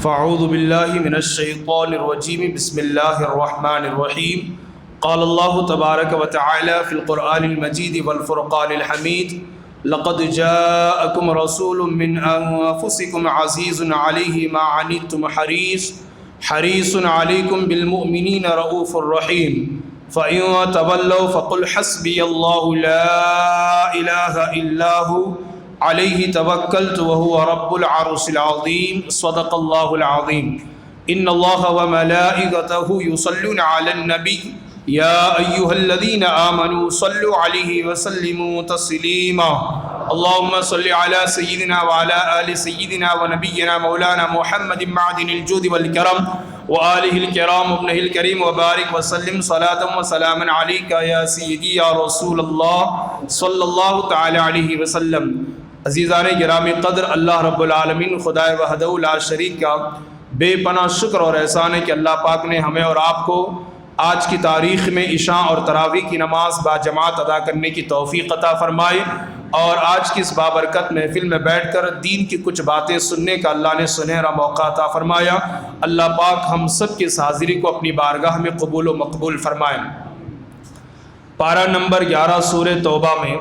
فاعوذ باللہ من الشیطان الرجیم بسم اللہ الرحمن الرحیم قال اللہ تبارک و تعالی فی القرآن المجید والفرقان الحمید لقد جاءکم رسول من انفسکم عزیز علیہ ما عنتم حریص علیکم بالمؤمنین رؤوف الرحیم فإن تولوا فقل حسبی اللہ لا الہ الا هو علیہ توکلت وهو رب العرش العظیم صدق اللہ العظیم ان اللہ وملائکتہ یصلون علی النبی یا ایہا الذین آمنوا صلوا علیہ وسلموا تسلیما اللہم صل علی سیدنا وعلی آل سیدنا ونبینا مولانا محمد معدن الجود والکرم وآلہ الکرام ابنہ الکریم وبارک وسلم صلاة وسلاما علیکہ یا سیدی یا رسول اللہ صلی اللہ تعالی علیہ وسلم۔ عزیزان گرامی قدر، اللہ رب العالمین خدائے وحدہ لا شریک کا بے پناہ شکر اور احسان ہے کہ اللہ پاک نے ہمیں اور آپ کو آج کی تاریخ میں عشاء اور تراویح کی نماز باجماعت ادا کرنے کی توفیق عطا فرمائے، اور آج کی اس بابرکت محفل میں بیٹھ کر دین کی کچھ باتیں سننے کا اللہ نے سنہرا موقع عطا فرمایا۔ اللہ پاک ہم سب کی اس حاضری کو اپنی بارگاہ میں قبول و مقبول فرمائے۔ پارہ نمبر 11 سورہ توبہ میں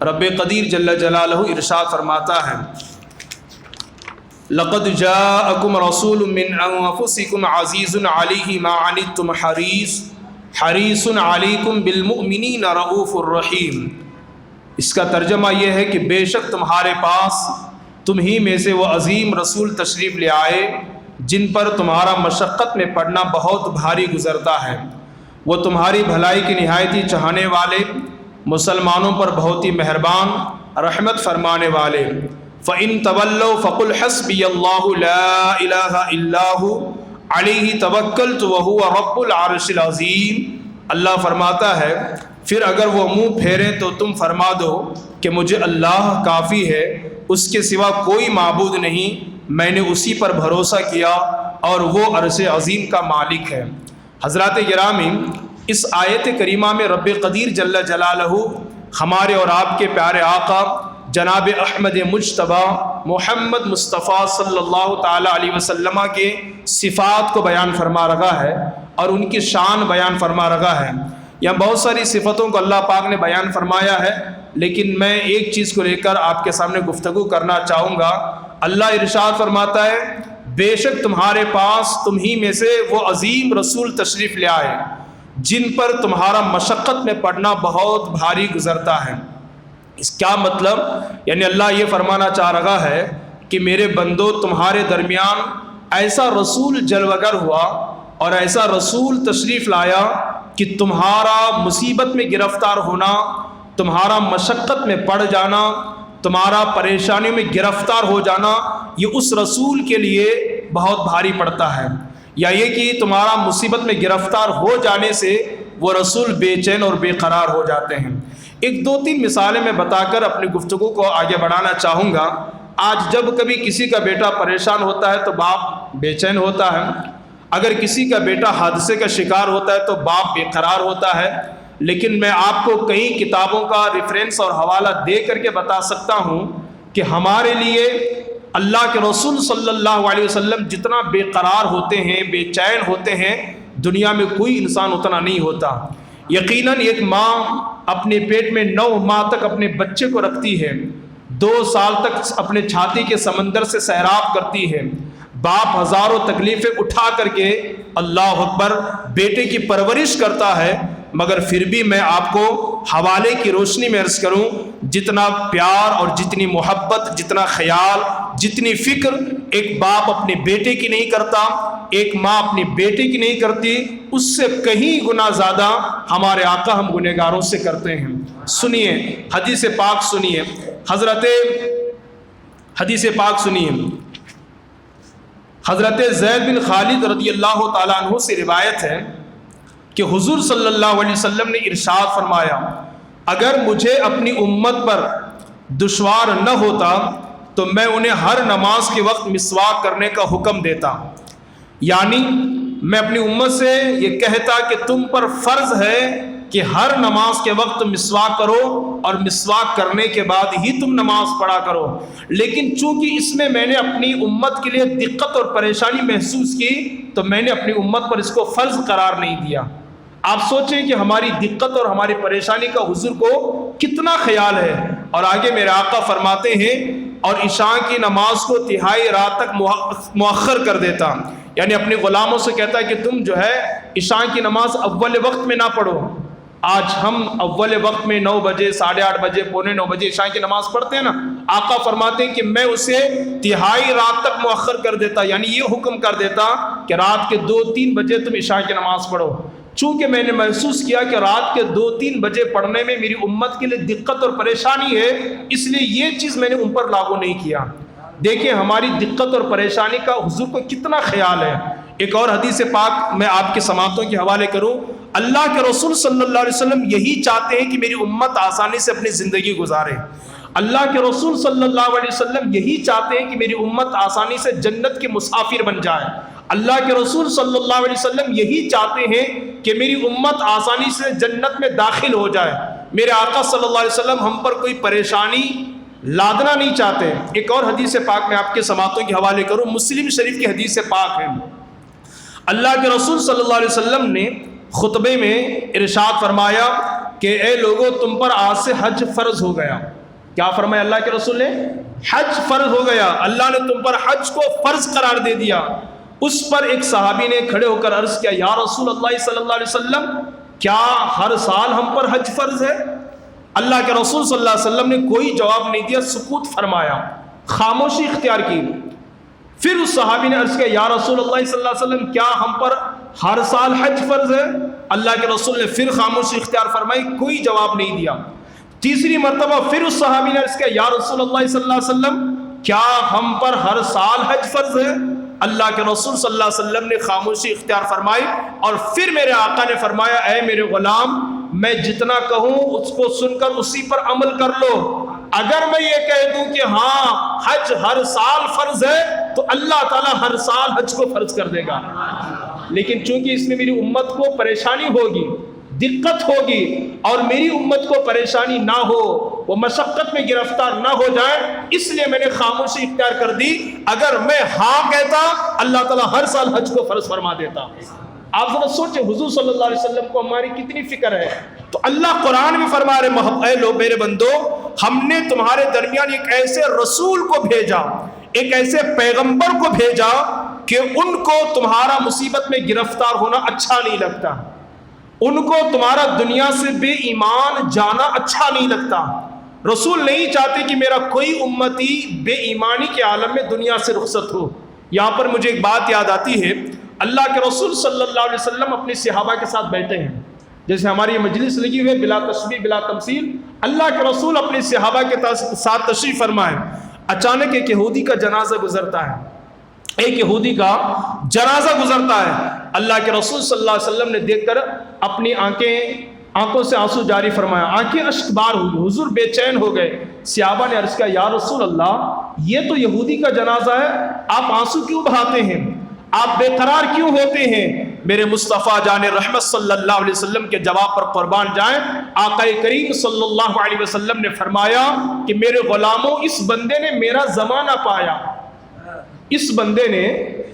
رب قدیر جل جلالہ ارشاد فرماتا ہے لقد جاءکم رسول من انفسکم عزیز علیہ ما عنتم حریص علیکم بالمؤمنین رؤوف الرحیم۔ اس کا ترجمہ یہ ہے کہ بے شک تمہارے پاس تم ہی میں سے وہ عظیم رسول تشریف لے آئے جن پر تمہارا مشقت میں پڑنا بہت بھاری گزرتا ہے، وہ تمہاری بھلائی کی نہایت ہی چاہنے والے، مسلمانوں پر بہت ہی مہربان، رحمت فرمانے والے۔ فَإِن تَوَلَّوْا فَقُلْ حَسْبِيَ اللَّهُ لَا إِلَٰهَ إِلَّا هُوَ عَلَيْهِ تَوَكَّلْتُ وَهُوَ رَبُّ الْعَرْشِ الْعَظِيمِ۔ اللہ فرماتا ہے پھر اگر وہ منہ پھیریں تو تم فرما دو کہ مجھے اللہ کافی ہے، اس کے سوا کوئی معبود نہیں، میں نے اسی پر بھروسہ کیا اور وہ عرش عظیم کا مالک ہے۔ حضرات گرامی، اس آیت کریمہ میں رب قدیر جل جلالہ ہمارے اور آپ کے پیارے آقا جناب احمد مجتبی محمد مصطفیٰ صلی اللہ تعالی علیہ وسلم کے صفات کو بیان فرما رہا ہے اور ان کی شان بیان فرما رہا ہے۔ یہاں بہت ساری صفتوں کو اللہ پاک نے بیان فرمایا ہے، لیکن میں ایک چیز کو لے کر آپ کے سامنے گفتگو کرنا چاہوں گا۔ اللہ ارشاد فرماتا ہے بے شک تمہارے پاس تم ہی میں سے وہ عظیم رسول تشریف لے آئے جن پر تمہارا مشقت میں پڑنا بہت بھاری گزرتا ہے۔ اس کیا مطلب؟ یعنی اللہ یہ فرمانا چاہ رہا ہے کہ میرے بندو تمہارے درمیان ایسا رسول جلوگر ہوا اور ایسا رسول تشریف لایا کہ تمہارا مصیبت میں گرفتار ہونا، تمہارا مشقت میں پڑ جانا، تمہارا پریشانی میں گرفتار ہو جانا، یہ اس رسول کے لیے بہت بھاری پڑتا ہے، یا یہ کہ تمہارا مصیبت میں گرفتار ہو جانے سے وہ رسول بے چین اور بے قرار ہو جاتے ہیں۔ ایک دو تین مثالیں میں بتا کر اپنی گفتگو کو آگے بڑھانا چاہوں گا۔ آج جب کبھی کسی کا بیٹا پریشان ہوتا ہے تو باپ بے چین ہوتا ہے، اگر کسی کا بیٹا حادثے کا شکار ہوتا ہے تو باپ بے قرار ہوتا ہے، لیکن میں آپ کو کئی کتابوں کا ریفرنس اور حوالہ دے کر کے بتا سکتا ہوں کہ ہمارے لیے اللہ کے رسول صلی اللہ علیہ وسلم جتنا بے قرار ہوتے ہیں، بے چین ہوتے ہیں، دنیا میں کوئی انسان اتنا نہیں ہوتا۔ یقیناً ایک ماں اپنے پیٹ میں 9 ماہ تک اپنے بچے کو رکھتی ہے، 2 سال تک اپنے چھاتی کے سمندر سے سیراب کرتی ہے، باپ ہزاروں تکلیفیں اٹھا کر کے اللہ اکبر بیٹے کی پرورش کرتا ہے، مگر پھر بھی میں آپ کو حوالے کی روشنی میں عرض کروں جتنا پیار اور جتنی محبت، جتنا خیال، جتنی فکر ایک باپ اپنے بیٹے کی نہیں کرتا، ایک ماں اپنے بیٹے کی نہیں کرتی، اس سے کہیں گنا زیادہ ہمارے آقا ہم گنہگاروں سے کرتے ہیں۔ سنیے حدیث پاک، سنیے حدیث پاک سنیے۔ حضرت زید بن خالد رضی اللہ تعالیٰ عنہ سے روایت ہے کہ حضور صلی اللہ علیہ وسلم نے ارشاد فرمایا اگر مجھے اپنی امت پر دشوار نہ ہوتا تو میں انہیں ہر نماز کے وقت مسواک کرنے کا حکم دیتا، یعنی میں اپنی امت سے یہ کہتا کہ تم پر فرض ہے کہ ہر نماز کے وقت مسواک کرو اور مسواک کرنے کے بعد ہی تم نماز پڑھا کرو، لیکن چونکہ اس میں نے اپنی امت کے لیے دقت اور پریشانی محسوس کی تو میں نے اپنی امت پر اس کو فرض قرار نہیں دیا۔ آپ سوچیں کہ ہماری دقت اور ہماری پریشانی کا حضور کو کتنا خیال ہے۔ اور آگے میرے آقا فرماتے ہیں اور عشاء کی نماز کو تہائی رات تک مؤخر کر دیتا، یعنی اپنے غلاموں سے کہتا ہے کہ تم جو ہے عشاء کی نماز اول وقت میں نہ پڑھو۔ آج ہم اول وقت میں 9 بجے 8:30 بجے 8:45 بجے عشاء کی نماز پڑھتے ہیں نا، آقا فرماتے ہیں کہ میں اسے تہائی رات تک مؤخر کر دیتا، یعنی یہ حکم کر دیتا کہ رات کے 2-3 بجے تم عشاء کی نماز پڑھو۔ چونکہ میں نے محسوس کیا کہ رات کے 2-3 بجے پڑھنے میں میری امت کے لیے دقت اور پریشانی ہے، اس لیے یہ چیز میں نے ان پر لاگو نہیں کیا۔ دیکھیں ہماری دقت اور پریشانی کا حضور کو کتنا خیال ہے۔ ایک اور حدیث پاک میں آپ کے سماعتوں کے حوالے کروں، اللہ کے رسول صلی اللہ علیہ وسلم یہی چاہتے ہیں کہ میری امت آسانی سے اپنی زندگی گزارے۔ اللہ کے رسول صلی اللہ علیہ وسلم یہی چاہتے ہیں کہ میری امت آسانی سے جنت کے مسافر بن جائے۔ اللہ کے رسول صلی اللہ علیہ وسلم یہی چاہتے ہیں کہ میری امت آسانی سے جنت میں داخل ہو جائے۔ میرے آقا صلی اللہ علیہ وسلم ہم پر کوئی پریشانی لادنا نہیں چاہتے۔ ایک اور حدیث پاک میں آپ کے سماعتوں کے حوالے کروں، مسلم شریف کی حدیث پاک ہے۔ اللہ کے رسول صلی اللہ علیہ وسلم نے خطبے میں ارشاد فرمایا کہ اے لوگو تم پر آج سے حج فرض ہو گیا۔ کیا فرمایا اللہ کے رسول نے؟ حج فرض ہو گیا، اللہ نے تم پر حج کو فرض قرار دے دیا۔ اس پر ایک صحابی نے کھڑے ہو کر عرض کیا یا رسول اللہ صلی اللہ علیہ وسلم کیا ہر سال ہم پر حج فرض ہے؟ اللہ کے رسول صلی اللہ علیہ وسلم نے کوئی جواب نہیں دیا، سکوت فرمایا، خاموشی اختیار کی۔ پھر اس صحابی نے عرض کیا یا رسول اللہ صلی اللہ علیہ وسلم کیا ہم پر ہر سال حج فرض ہے؟ اللہ کے رسول نے پھر خاموشی اختیار فرمائی، کوئی جواب نہیں دیا۔ تیسری مرتبہ پھر اس صحابی نے عرض کیا یا رسول اللہ صلی اللہ علیہ وسلم کیا ہم پر ہر سال حج فرض ہے؟ اللہ کے رسول صلی اللہ علیہ وسلم نے خاموشی اختیار فرمائی، اور پھر میرے آقا نے فرمایا اے میرے غلام میں جتنا کہوں اس کو سن کر اسی پر عمل کر لو۔ اگر میں یہ کہہ دوں کہ ہاں حج ہر سال فرض ہے تو اللہ تعالیٰ ہر سال حج کو فرض کر دے گا، لیکن چونکہ اس میں میری امت کو پریشانی ہوگی، دقت ہوگی، اور میری امت کو پریشانی نہ ہو، وہ مشقت میں گرفتار نہ ہو جائے، اس لیے میں نے خاموشی اختیار کر دی۔ اگر میں ہاں کہتا اللہ تعالیٰ ہر سال حج کو فرض فرما دیتا۔ آپ ذرا سوچیں حضور صلی اللہ علیہ وسلم کو ہماری کتنی فکر ہے۔ تو اللہ قرآن میں فرما رہے اے لو میرے بندو ہم نے تمہارے درمیان ایک ایسے رسول کو بھیجا، ایک ایسے پیغمبر کو بھیجا کہ ان کو تمہارا مصیبت میں گرفتار ہونا اچھا نہیں لگتا، ان کو تمہارا دنیا سے بے ایمان جانا اچھا نہیں لگتا۔ رسول نہیں چاہتے کہ میرا کوئی امتی بے ایمانی کے عالم میں دنیا سے رخصت ہو۔ یہاں پر مجھے ایک بات یاد آتی ہے، اللہ کے رسول صلی اللہ علیہ وسلم اپنے صحابہ کے ساتھ بیٹھے ہیں، جیسے ہماری یہ مجلس لگی ہوئی ہے بلا تشبیہ بلا تمثیل، اللہ کے رسول اپنے صحابہ کے ساتھ تشریف فرمائے۔ اچانک ایک یہودی کا جنازہ گزرتا ہے، ایک یہودی کا جنازہ گزرتا ہے۔ اللہ کے رسول صلی اللہ علیہ وسلم نے دیکھ کر اپنی آنکھوں سے آنسو جاری فرمایا، آنکھیں اشک بار ہوئی، حضور بے چین ہو گئے۔ صحابہ نے عرض کیا یا رسول اللہ یہ تو یہودی کا جنازہ ہے، آپ آنسو کیوں بہاتے ہیں، آپ بے قرار کیوں ہوتے ہیں؟ میرے مصطفیٰ جان رحمت صلی اللہ علیہ وسلم کے جواب پر قربان جائیں، آقا کریم صلی اللہ علیہ وسلم نے فرمایا کہ میرے غلاموں اس بندے نے میرا زمانہ پایا، اس بندے نے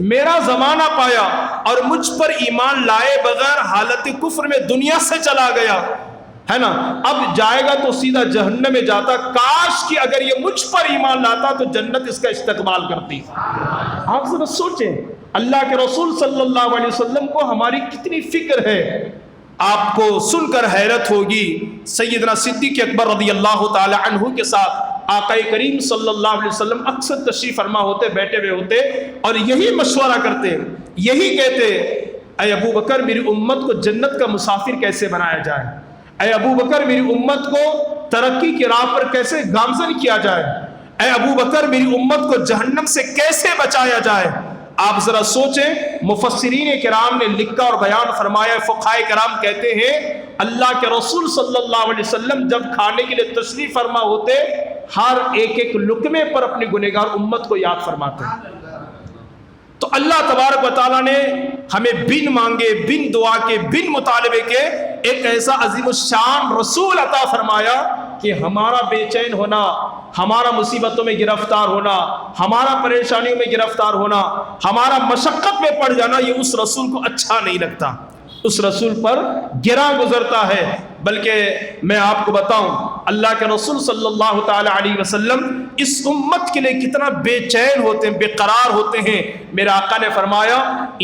میرا زمانہ پایا اور مجھ پر ایمان لائے بغیر حالت کفر میں دنیا سے چلا گیا ہے نا، اب جائے گا تو سیدھا جہنم میں جاتا، کاش کہ اگر یہ مجھ پر ایمان لاتا تو جنت اس کا استقبال کرتی۔ آپ ذرا سوچیں اللہ کے رسول صلی اللہ علیہ وسلم کو ہماری کتنی فکر ہے۔ آپ کو سن کر حیرت ہوگی، سیدنا صدیق اکبر رضی اللہ تعالی عنہ کے ساتھ آقا کریم صلی اللہ علیہ وسلم اکثر تشریف فرما ہوتے، بیٹھے ہوئے ہوتے اور یہی مشورہ کرتے، یہی کہتے اے ابو بکر میری امت کو جنت کا مسافر کیسے بنایا جائے، اے ابو بکر میری امت کو ترقی کی راہ پر کیسے گامزن کیا جائے، اے ابو بکر میری امت کو جہنم سے کیسے بچایا جائے۔ آپ ذرا سوچیں، مفسرین کرام نے لکھا اور بیان فرمایا، فقہاء کرام کہتے ہیں اللہ کے رسول صلی اللہ علیہ وسلم جب کھانے کے لیے تشریف فرما ہوتے ہر ایک لقمے پر اپنی گنہگار امت کو یاد فرماتے۔ تو اللہ تبارک و تعالیٰ نے ہمیں بن مانگے، بن دعا کے، بن مطالبے کے ایک ایسا عظیم الشان رسول عطا فرمایا کہ ہمارا بے چین ہونا، ہمارا مصیبتوں میں گرفتار ہونا، ہمارا پریشانیوں میں گرفتار ہونا، ہمارا مشقت میں پڑ جانا، یہ اس رسول کو اچھا نہیں لگتا، اس رسول پر گراں گزرتا ہے۔ بلکہ میں آپ کو بتاؤں اللہ کے رسول صلی اللہ تعالی علیہ وسلم اس امت کے لیے کتنا بے چین ہوتے ہیں، بے قرار ہوتے ہیں۔ میرے آقا نے فرمایا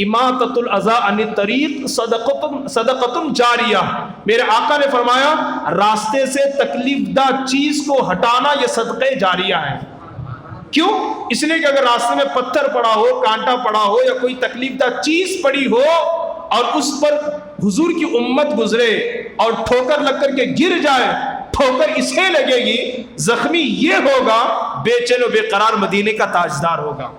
اماطۃ الاذی عن الطریق صدقۃ جاریہ، میرے آقا نے فرمایا راستے سے تکلیف دہ چیز کو ہٹانا یہ صدقہ جاریہ ہے۔ کیوں؟ اس لیے کہ اگر راستے میں پتھر پڑا ہو، کانٹا پڑا ہو یا کوئی تکلیف دہ چیز پڑی ہو اور اس پر حضور کی امت گزرے اور ٹھوکر لگ کر کے گر جائے، ٹھوکر اسے لگے گی، زخمی یہ ہوگا، بے چین و بے قرار مدینے کا تاجدار ہوگا۔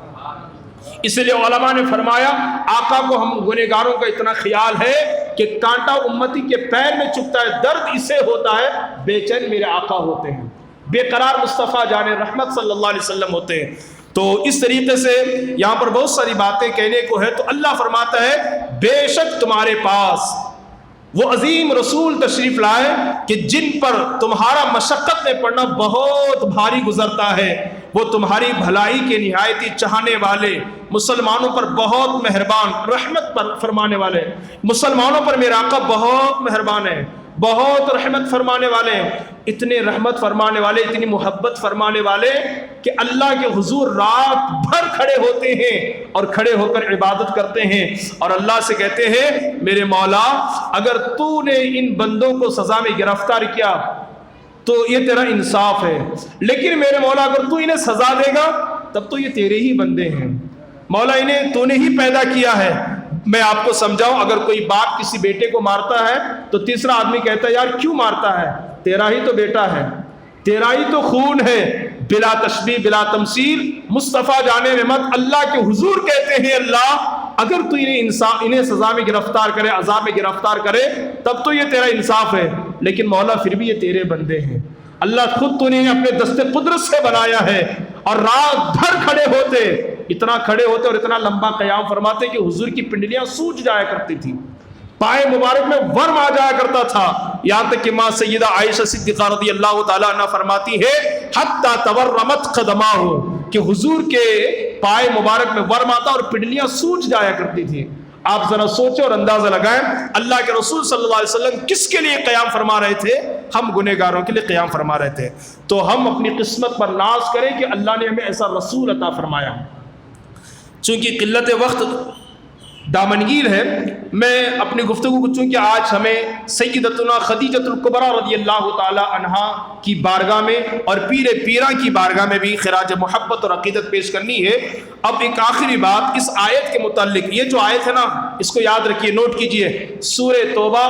اس لیے علماء نے فرمایا آقا کو ہم گنہگاروں کا اتنا خیال ہے کہ کانٹا امتی کے پیر میں چبھتا ہے، درد اسے ہوتا ہے، بے چین میرے آقا ہوتے ہیں، بے قرار مصطفیٰ جان رحمت صلی اللہ علیہ وسلم ہوتے ہیں۔ تو اس طریقے سے یہاں پر بہت ساری باتیں کہنے کو ہے، تو اللہ فرماتا ہے بے شک تمہارے پاس وہ عظیم رسول تشریف لائے کہ جن پر تمہارا مشقت میں پڑنا بہت بھاری گزرتا ہے، وہ تمہاری بھلائی کے نہایتی چاہنے والے، مسلمانوں پر بہت مہربان، رحمت پر فرمانے والے، مسلمانوں پر میرا آقا بہت مہربان ہے، بہت رحمت فرمانے والے ہیں، اتنے رحمت فرمانے والے، اتنی محبت فرمانے والے کہ اللہ کے حضور رات بھر کھڑے ہوتے ہیں اور کھڑے ہو کر عبادت کرتے ہیں اور اللہ سے کہتے ہیں میرے مولا اگر تو نے ان بندوں کو سزا میں گرفتار کیا تو یہ تیرا انصاف ہے، لیکن میرے مولا اگر تو انہیں سزا دے گا تب تو یہ تیرے ہی بندے ہیں، مولا انہیں تو نے ہی پیدا کیا ہے۔ میں آپ کو سمجھاؤں، اگر کوئی باپ کسی بیٹے کو مارتا ہے تو تیسرا آدمی کہتا ہے یار کیوں مارتا ہے، تیرا ہی تو بیٹا ہے، تیرا ہی تو خون ہے، بلا تشبیہ بلا تمثیل مصطفیٰ جانے رحمت اللہ کے حضور کہتے ہیں اللہ اگر تو انہیں سزا میں گرفتار کرے، عذاب میں گرفتار کرے تب تو یہ تیرا انصاف ہے، لیکن مولا پھر بھی یہ تیرے بندے ہیں، اللہ خود تو نے اپنے دست قدرت سے بنایا ہے، اور رات بھر کھڑے ہوتے، اتنا کھڑے ہوتے اور اتنا لمبا قیام فرماتے کہ حضور کی پنڈلیاں سوج جایا کرتی تھی، پائے مبارک میں ورم آ جایا کرتا تھا، یہاں تک کہ ماں سیدہ عائشہ صدیقہ رضی اللہ تعالیٰ عنہ فرماتی ہے حتی تورمت قدماہ، کہ حضور کے پائے مبارک میں ورم آتا اور پنڈلیاں سوج جایا کرتی تھی۔ آپ ذرا سوچیں اور اندازہ لگائیں اللہ کے رسول صلی اللہ علیہ وسلم کس کے لیے قیام فرما رہے تھے؟ ہم گنہگاروں کے لیے قیام فرما رہے تھے۔ تو ہم اپنی قسمت پر ناز کریں کہ اللہ نے ہمیں ایسا رسول عطا فرمایا۔ چونکہ قلت وقت دامنگیر ہے، میں اپنی گفتگو کو چونکہ آج ہمیں سیدتنا خدیجۃ الکبریٰ رضی اللہ تعالی عنہا کی بارگاہ میں اور پیر پیراں کی بارگاہ میں بھی خراج محبت اور عقیدت پیش کرنی ہے۔ اب ایک آخری بات اس آیت کے متعلق، یہ جو آیت ہے نا اس کو یاد رکھیے، نوٹ کیجئے، سورہ توبہ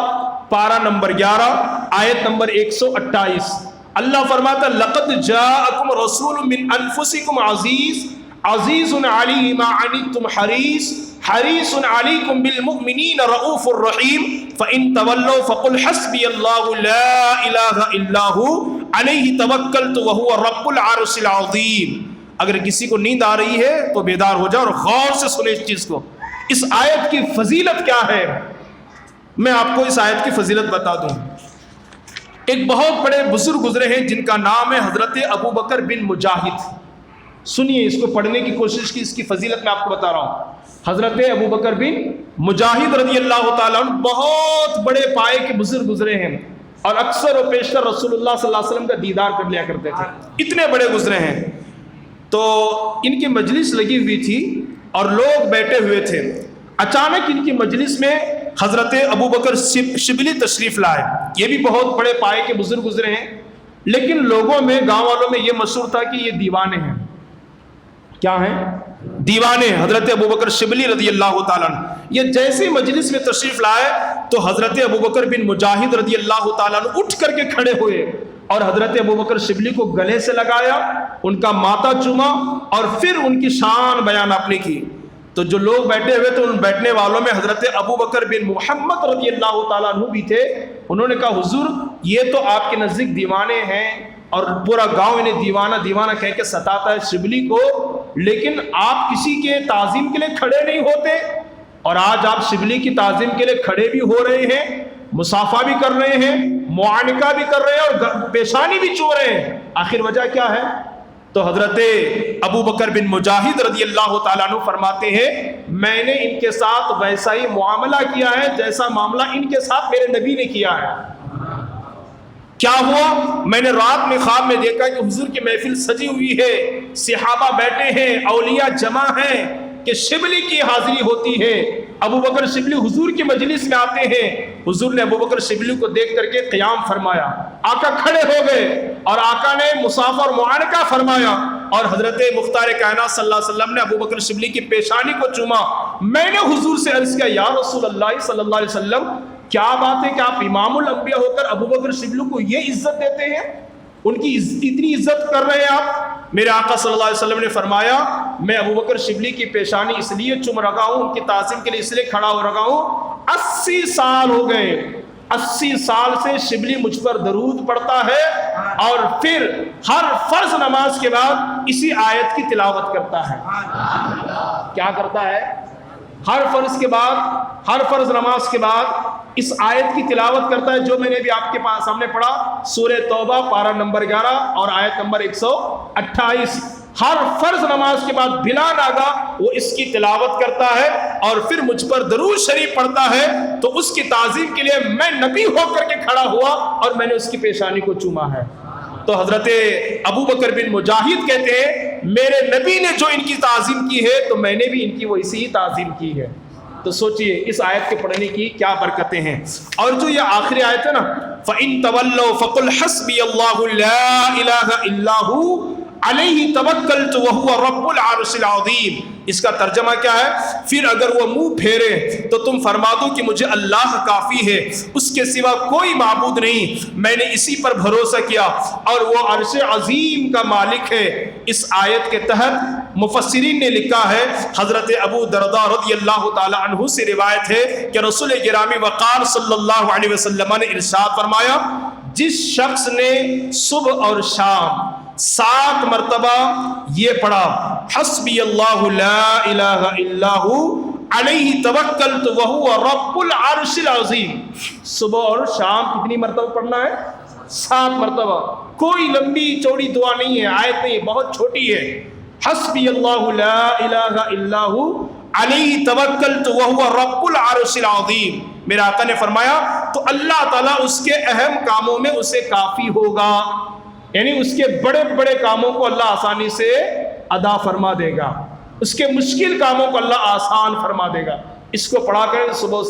پارہ نمبر 11 آیت نمبر 128، اللہ فرماتا لقد جاءکم رسول من انفسکم عزیز علیہ ما عنتم حریص علیکم بالمؤمنین رؤوف الرحیم فإن تولوا فقل حسبی اللہ لا الہ الا هو علیہ توکلت وہو رب العرش العظیم۔ اگر کسی کو نیند آ رہی ہے تو بیدار ہو جائے اور غور سے سنے اس چیز کو۔ اس آیت کی فضیلت کیا ہے میں آپ کو اس آیت کی فضیلت بتا دوں۔ ایک بہت بڑے بزرگ گزرے ہیں جن کا نام ہے حضرت ابو بکر بن مجاہد، سنیے اس کو پڑھنے کی کوشش کی، اس کی فضیلت میں آپ کو بتا رہا ہوں۔ حضرت ابو بکر بن مجاہد رضی اللہ تعالیٰ عنہ بہت بڑے پائے کے بزرگ گزرے ہیں اور اکثر و بیشتر رسول اللہ صلی اللہ علیہ وسلم کا دیدار کر لیا کرتے تھے، اتنے بڑے گزرے ہیں۔ تو ان کی مجلس لگی ہوئی تھی اور لوگ بیٹھے ہوئے تھے، اچانک ان کی مجلس میں حضرت ابو بکر شبلی تشریف لائے، یہ بھی بہت بڑے پائے کے بزرگ گزرے ہیں، لیکن لوگوں میں گاؤں والوں میں یہ مشہور تھا کہ یہ دیوانے ہیں۔ کیا ہیں؟ دیوانے۔ حضرت ابو بکر شبلی رضی اللہ تعالیٰ عنہ یہ جیسے مجلس میں تشریف لائے تو حضرت ابو بکر بن مجاہد رضی اللہ تعالیٰ عنہ اٹھ کر کے کھڑے ہوئے اور حضرت ابو بکر شبلی کو گلے سے لگایا، ان کا ماتھا چوما اور پھر ان کی شان بیان اپنی کی۔ تو جو لوگ بیٹھے ہوئے تھے ان بیٹھنے والوں میں حضرت ابو بکر بن محمد رضی اللہ تعالیٰ عنہ بھی تھے، انہوں نے کہا حضور یہ تو آپ کے نزدیک دیوانے ہیں اور پورا گاؤں انہیں دیوانہ دیوانہ کہہ کے ستاتا ہے شبلی کو، لیکن آپ کسی کے تعظیم کے لیے کھڑے نہیں ہوتے اور آج آپ شبلی کی تعظیم کے لیے کھڑے بھی ہو رہے ہیں، مسافہ بھی کر رہے ہیں، معانقہ بھی کر رہے ہیں اور پیشانی بھی چو رہے ہیں، آخر وجہ کیا ہے؟ تو حضرت ابو بکر بن مجاہد رضی اللہ تعالیٰ عنہ فرماتے ہیں میں نے ان کے ساتھ ویسا ہی معاملہ کیا ہے جیسا معاملہ ان کے ساتھ میرے نبی نے کیا ہے۔ کیا ہوا؟ میں نے رات میں خواب میں دیکھا کہ حضور کی محفل سجی ہوئی ہے، صحابہ بیٹھے ہیں، اولیاء جمع ہیں، کہ شبلی کی حاضری ہوتی ہے، ابو بکر شبلی حضور کی مجلس میں آتے ہیں۔ حضور نے ابو بکر شبلی کو دیکھ کر کے قیام فرمایا، آقا کھڑے ہو گئے اور آقا نے مصافحہ اور معانقہ فرمایا، اور حضرت مختار کائنات صلی اللہ علیہ وسلم نے ابو بکر شبلی کی پیشانی کو چوما۔ میں نے حضور سے عرض کیا یا رسول اللہ صلی اللہ علیہ وسلم، کیا بات ہے کہ آپ امام الانبیاء ہو کر ابو بکر شبلی کو یہ عزت دیتے ہیں، ان کی اتنی عزت کر رہے ہیں آپ؟ میرے آقا صلی اللہ علیہ وسلم نے فرمایا میں ابو بکر شبلی کی پیشانی اس لیے چوم رہا ہوں، ان کی تعظیم کے لیے اس لیے کھڑا ہو رہا ہوں، 80 سال ہو گئے، 80 سال سے شبلی مجھ پر درود پڑھتا ہے اور پھر ہر فرض نماز کے بعد اسی آیت کی تلاوت کرتا ہے۔ کیا کرتا ہے؟ ہر فرض کے بعد، ہر فرض نماز کے بعد اس آیت کی تلاوت کرتا ہے جو میں نے بھی آپ کے پاس سامنے پڑھا، سورہ توبہ پارہ نمبر 11 اور آیت نمبر 128۔ ہر فرض نماز کے بعد بلا ناگا وہ اس کی تلاوت کرتا ہے اور پھر مجھ پر درود شریف پڑھتا ہے، تو اس کی تعظیم کے لیے میں نبی ہو کر کے کھڑا ہوا اور میں نے اس کی پیشانی کو چوما ہے۔ تو حضرت ابو بکر بن مجاہد کہتے ہیں میرے نبی نے جو ان کی تعظیم کی ہے تو میں نے بھی ان کی ویسی ہی تعظیم کی ہے۔ تو سوچئے اس آیت کے پڑھنے کی کیا برکتیں ہیں۔ اور جو یہ آخری آیت ہے نا فَإِن تَوَلَّوْا فَقُلْ حَسْبِيَ اللَّهُ لَا إِلَٰهَ إِلَّا هُوَ عَلَيْهِ تَوَكَّلْتُ وَهُوَ رَبُّ الْعَرْشِ الْعَظِيمِ۔ اس کا ترجمہ کیا ہے؟ پھر اگر وہ منہ پھیرے تو تم فرما دو کہ مجھے اللہ کافی ہے، اس کے سوا کوئی معبود نہیں، میں نے اسی پر بھروسہ کیا اور وہ عرش عظیم کا مالک ہے۔ اس آیت کے تحت مفسرین نے لکھا ہے، حضرت ابو درداء رضی اللہ تعالی عنہ سے روایت ہے کہ رسول گرامی وقار صلی اللہ علیہ وسلم نے ارشاد فرمایا جس شخص نے صبح اور شام 7 مرتبہ یہ پڑھا حسبی اللہ لا الہ الا ہو علیہ توکلت وہو رب العرش العظیم، صبح اور شام کتنی مرتبہ پڑھنا ہے؟ 7 مرتبہ۔ کوئی لمبی چوڑی دعا نہیں ہے، آیت نہیں، بہت چھوٹی ہے۔ حسبی اللہ لا الہ الا ہو علیہ توکلت وہو رب العرش العظیم۔ میرے آقا نے فرمایا تو اللہ تعالیٰ اس کے اہم کاموں میں اسے کافی ہوگا، یعنی اس کے بڑے بڑے کاموں کو اللہ آسانی سے ادا فرما دے گا، اس کے مشکل کاموں کو اللہ آسان فرما دے گا۔ اس کو پڑھا کریں صبح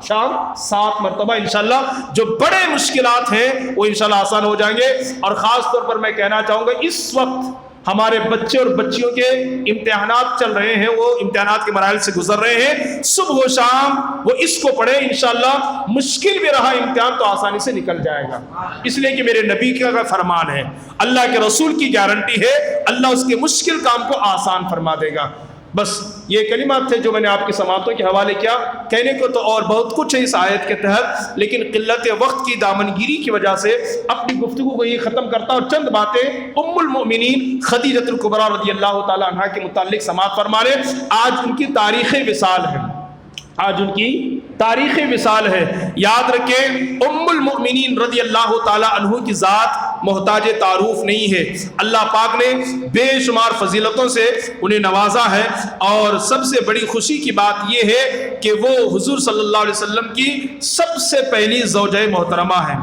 شام 7 مرتبہ، انشاءاللہ جو بڑے مشکلات ہیں وہ انشاءاللہ آسان ہو جائیں گے۔ اور خاص طور پر میں کہنا چاہوں گا اس وقت ہمارے بچے اور بچیوں کے امتحانات چل رہے ہیں، وہ امتحانات کے مراحل سے گزر رہے ہیں، صبح و شام وہ اس کو پڑھیں، انشاءاللہ مشکل بھی رہا امتحان تو آسانی سے نکل جائے گا، اس لیے کہ میرے نبی کا فرمان ہے، اللہ کے رسول کی گارنٹی ہے، اللہ اس کے مشکل کام کو آسان فرما دے گا۔ بس یہ کلمات تھے جو میں نے آپ کی سماعتوں کے حوالے کیا۔ کہنے کو تو اور بہت کچھ ہے اس آیت کے تحت، لیکن قلت وقت کی دامنگیری کی وجہ سے اپنی گفتگو کو یہ ختم کرتا اور چند باتیں ام المؤمنین خدیجہ الکبریٰ رضی اللہ تعالی عنہا کے متعلق سماعت فرما لیں۔ آج ان کی تاریخ وصال ہے، آج ان کی تاریخ وصال ہے۔ یاد رکھیں ام المؤمنین رضی اللہ تعالی عنہ کی ذات محتاج تعارف نہیں ہے، اللہ پاک نے بے شمار فضیلتوں سے انہیں نوازا ہے، اور سب سے بڑی خوشی کی بات یہ ہے کہ وہ حضور صلی اللہ علیہ وسلم کی سب سے پہلی زوجہ محترمہ ہے۔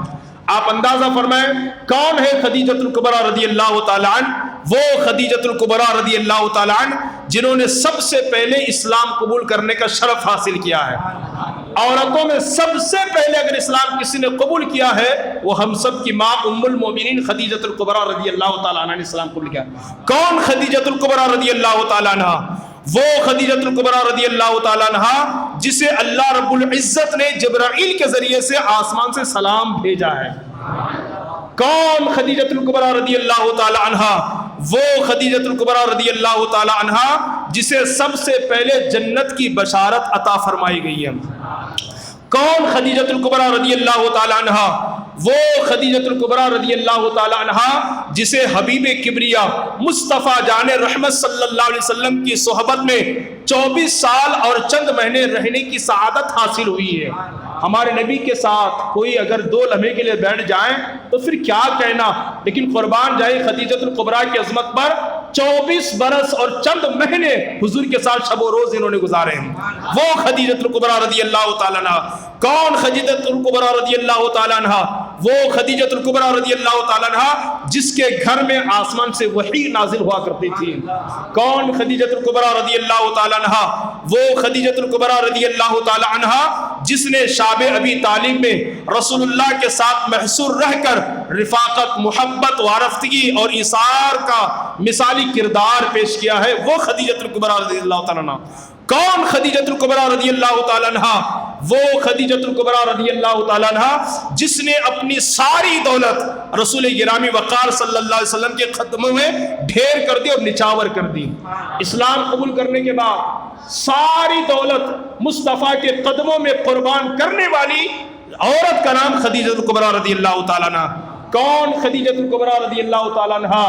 آپ اندازہ فرمائیں کون ہے خدیجہ الکبریٰ رضی اللہ تعالی عنہ؟ وہ خدیجہ الکبریٰ رضی اللہ تعالی عنہ جنہوں نے سب سے پہلے اسلام قبول کرنے کا شرف حاصل کیا ہے۔ عورتوں میں سب سے پہلے اگر اسلام کسی نے قبول کیا ہے وہ ہم سب کی ماں ام المؤمنین خدیجہ الکبریٰ رضی اللہ تعالی عنہ نے اسلام قبول کیا۔ کون خدیجہ الکبریٰ رضی اللہ تعالی عنہ؟ وہ خدیجہ الکبریٰ رضی اللہ تعالی عنہ جسے اللہ رب العزت نے جبرائیل کے ذریعے سے آسمان سے سلام بھیجا ہے۔ کون خدیجہ الکبریٰ رضی اللہ تعالی عنہ؟ وہ خدیجہ الکبریٰ رضی اللہ تعالی عنہ جسے سب سے پہلے جنت کی بشارت عطا فرمائی گئی ہے۔ کون خدیجہ الکبریٰ رضی اللہ تعالی عنہ؟ وہ خدیجۃ الکبریٰ رضی اللہ تعالی عنہا جسے حبیب کبریا مصطفیٰ جان رحمت صلی اللہ علیہ وسلم کی صحبت میں 24 سال اور چند مہینے رہنے کی سعادت حاصل ہوئی ہے۔ ہمارے نبی کے ساتھ کوئی اگر 2 لمحے کے لیے بیٹھ جائیں تو پھر کیا کہنا، لیکن قربان جائے خدیجۃ الکبریٰ کی عظمت پر 24 برس اور چند مہینے حضور کے ساتھ شب و روز انہوں نے گزارے ہیں۔ وہ خدیجۃ الکبریٰ رضی اللہ تعالیٰ عنہ، کون خدیجۃ الکبریٰ رضی اللہ تعالیٰ عنہ؟ وہ خدیجۃ الکبریٰ رضی اللہ تعالیٰ عنہ جس کے گھر میں آسمان سے وحی نازل ہوا کرتی تھی۔ کون خدیجۃ الکبریٰ رضی اللہ تعالیٰ عنہ؟ وہ خدیجۃ الکبریٰ رضی اللہ تعالیٰ عنہ جس نے شاب ابی طالب میں رسول اللہ کے ساتھ محصور رہ کر رفاقت، محبت، وارفتگی اور ایثار کا مثالی کردار پیش کیا ہے، وہ خدیجۃ الکبریٰ رضی اللہ تعالیٰ عنہ۔ کون خدیجۃ الکبریٰ رضی اللہ تعالیٰ عنہ؟ وہ خدیجۃ الکبریٰ رضی اللہ تعالیٰ عنہ جس نے اپنی ساری دولت رسول گرامی وقار صلی اللہ علیہ وسلم کے قدموں میں ڈھیر کر دی اور نچاور کر دی۔ اسلام قبول کرنے کے بعد ساری دولت مصطفیٰ کے قدموں میں قربان کرنے والی عورت کا نام خدیجۃ الکبریٰ رضی اللہ تعالیٰ عنہ۔ کون خدیجۃ الکبریٰ رضی اللہ تعالیٰ عنہ؟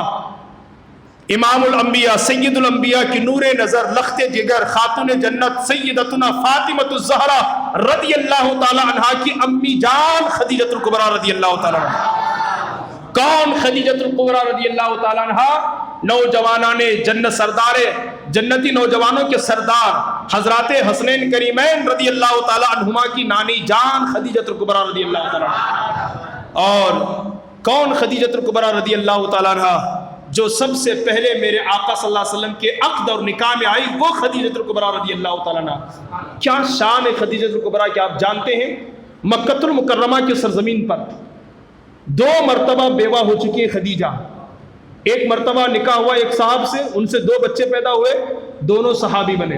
امام الانبیاء، سید الانبیاء کی نور نظر، لخت جگر، خاتون جنت سیدتنا فاطمۃ الزہرا رضی اللہ تعالی عنہا کی امی جان خدیجۃ الکبریٰ رضی اللہ تعالی عنہا۔ کون خدیجۃ الکبریٰ رضی اللہ تعالی عنہا؟ نوجوانان جنت، سردار جنتی نوجوانوں کے سردار حضرات حسنین کریمین رضی اللہ تعالی عنہما کی نانی جان خدیجۃ الکبریٰ رضی اللہ تعالی عنہا۔ اور کون خدیجۃ الکبریٰ رضی اللہ تعالی عنہا جو سب سے پہلے میرے آقا صلی اللہ علیہ وسلم کے عقد اور نکاح میں آئی، وہ خدیجۃ الکبریٰ رضی اللہ تعالیٰ عنہ۔ کیا شان ہے خدیجۃ الکبریٰ کہ آپ جانتے ہیں مکہ المکرمہ کی سرزمین پر 2 مرتبہ بیوہ ہو چکی ہے خدیجہ۔ ایک مرتبہ نکاح ہوا ایک صاحب سے، ان سے 2 بچے پیدا ہوئے، دونوں صحابی بنے۔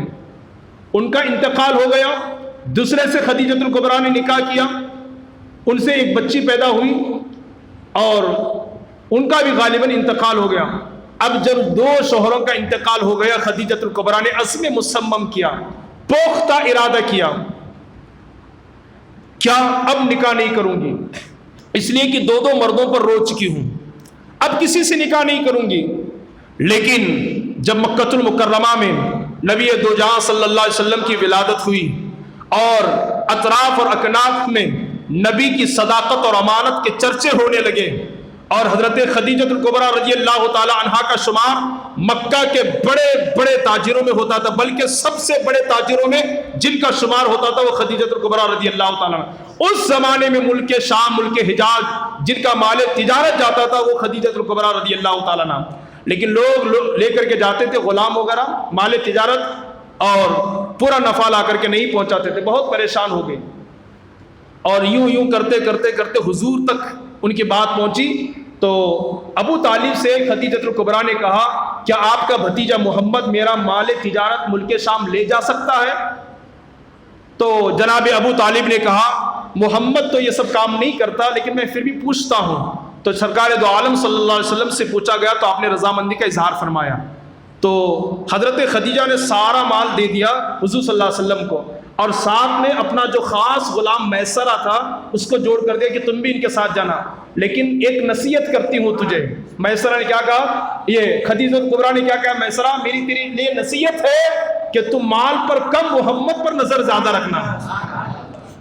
ان کا انتقال ہو گیا، دوسرے سے خدیجۃ الکبریٰ نے نکاح کیا، ان سے ایک بچی پیدا ہوئی اور ان کا بھی غالباً انتقال ہو گیا۔ اب جب 2 شوہروں کا انتقال ہو گیا، خدیجۃ الکبریٰ نے عزم مصمم کیا، پختہ ارادہ کیا، کیا اب نکاح نہیں کروں گی، اس لیے کہ 2 مردوں پر رو چکی ہوں، اب کسی سے نکاح نہیں کروں گی۔ لیکن جب مکہ المکرمہ میں نبی دو جہاں صلی اللہ علیہ وسلم کی ولادت ہوئی اور اطراف اور اکناف میں نبی کی صداقت اور امانت کے چرچے ہونے لگے، اور حضرت خدیجۃ الکبریٰ رضی اللہ تعالی عنہا کا شمار مکہ کے بڑے بڑے تاجروں میں ہوتا تھا، بلکہ سب سے بڑے تاجروں میں جن کا شمار ہوتا تھا وہ خدیجۃ الکبریٰ رضی اللہ تعالی عنہ۔ اس زمانے میں ملک شام، ملک حجاز جن کا مال تجارت جاتا تھا وہ خدیجۃ الکبریٰ رضی اللہ تعالی عنہ۔ لیکن لوگ لے کر کے جاتے تھے غلام وغیرہ، مال تجارت، اور پورا نفع لا کر کے نہیں پہنچاتے تھے، بہت پریشان ہو گئے۔ اور یوں کرتے کرتے کرتے حضور تک ان کی بات پہنچی تو ابو طالب سے خدیجۃ الکبریٰ نے کہا کیا آپ کا بھتیجا محمد میرا مال تجارت ملک شام لے جا سکتا ہے؟ تو جناب ابو طالب نے کہا محمد تو یہ سب کام نہیں کرتا، لیکن میں پھر بھی پوچھتا ہوں۔ تو سرکار دو عالم صلی اللہ علیہ وسلم سے پوچھا گیا تو آپ نے رضامندی کا اظہار فرمایا۔ تو حضرت خدیجہ نے سارا مال دے دیا حضور صلی اللہ علیہ وسلم کو، اور ساتھ میں اپنا جو خاص غلام میسرہ تھا اس کو جوڑ کر دیا کہ تم بھی ان کے ساتھ جانا، لیکن ایک نصیحت کرتی ہوں تجھے۔ میسرہ نے کیا کہا، یہ خدیجہ الکبریٰ نے کیا کہا، میسرہ میری تیرے لیے نصیحت ہے کہ تم مال پر کم، محمد پر نظر زیادہ رکھنا،